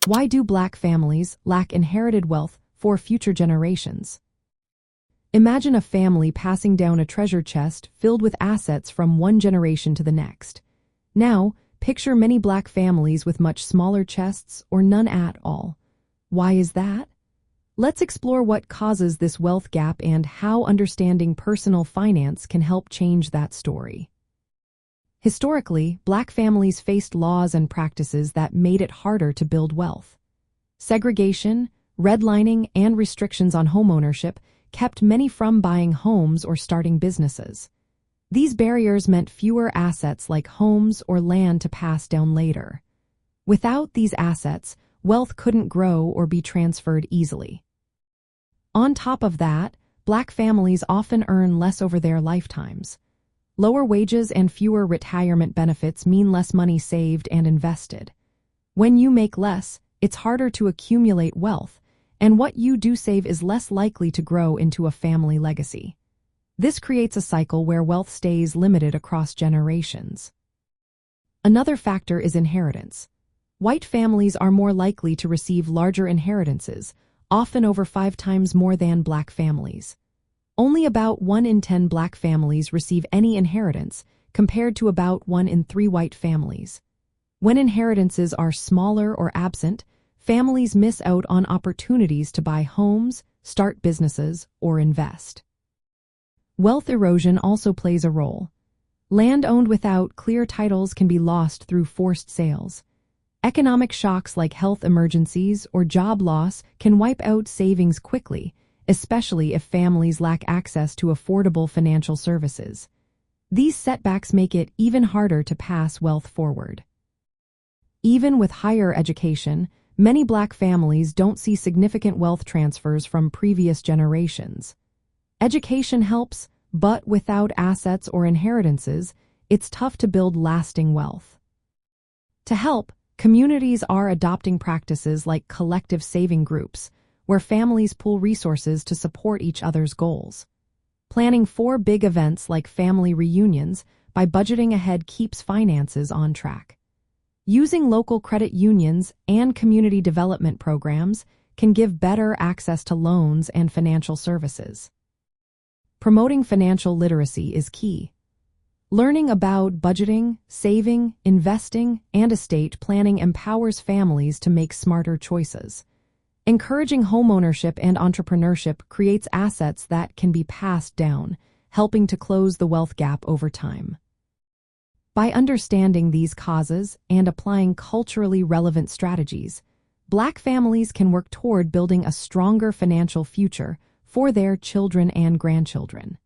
Why do Black families lack inherited wealth for future generations? Imagine a family passing down a treasure chest filled with assets from one generation to the next. Now, picture many Black families with much smaller chests or none at all. Why is that? Let's explore what causes this wealth gap and how understanding personal finance can help change that story. Historically, Black families faced laws and practices that made it harder to build wealth. Segregation, redlining, and restrictions on homeownership kept many from buying homes or starting businesses. These barriers meant fewer assets like homes or land to pass down later. Without these assets, wealth couldn't grow or be transferred easily. On top of that, Black families often earn less over their lifetimes. Lower wages and fewer retirement benefits mean less money saved and invested. When you make less, it's harder to accumulate wealth, and what you do save is less likely to grow into a family legacy. This creates a cycle where wealth stays limited across generations. Another factor is inheritance. White families are more likely to receive larger inheritances, often over 5 times more than Black families. Only about 1 in 10 Black families receive any inheritance, compared to about 1 in 3 white families. When inheritances are smaller or absent, families miss out on opportunities to buy homes, start businesses, or invest. Wealth erosion also plays a role. Land owned without clear titles can be lost through forced sales. Economic shocks like health emergencies or job loss can wipe out savings quickly, especially if families lack access to affordable financial services. These setbacks make it even harder to pass wealth forward. Even with higher education, many Black families don't see significant wealth transfers from previous generations. Education helps, but without assets or inheritances, it's tough to build lasting wealth. To help, communities are adopting practices like collective saving groups, where families pool resources to support each other's goals. Planning for big events like family reunions by budgeting ahead keeps finances on track. Using local credit unions and community development programs can give better access to loans and financial services. Promoting financial literacy is key. Learning about budgeting, saving, investing, and estate planning empowers families to make smarter choices. Encouraging homeownership and entrepreneurship creates assets that can be passed down, helping to close the wealth gap over time. By understanding these causes and applying culturally relevant strategies, Black families can work toward building a stronger financial future for their children and grandchildren.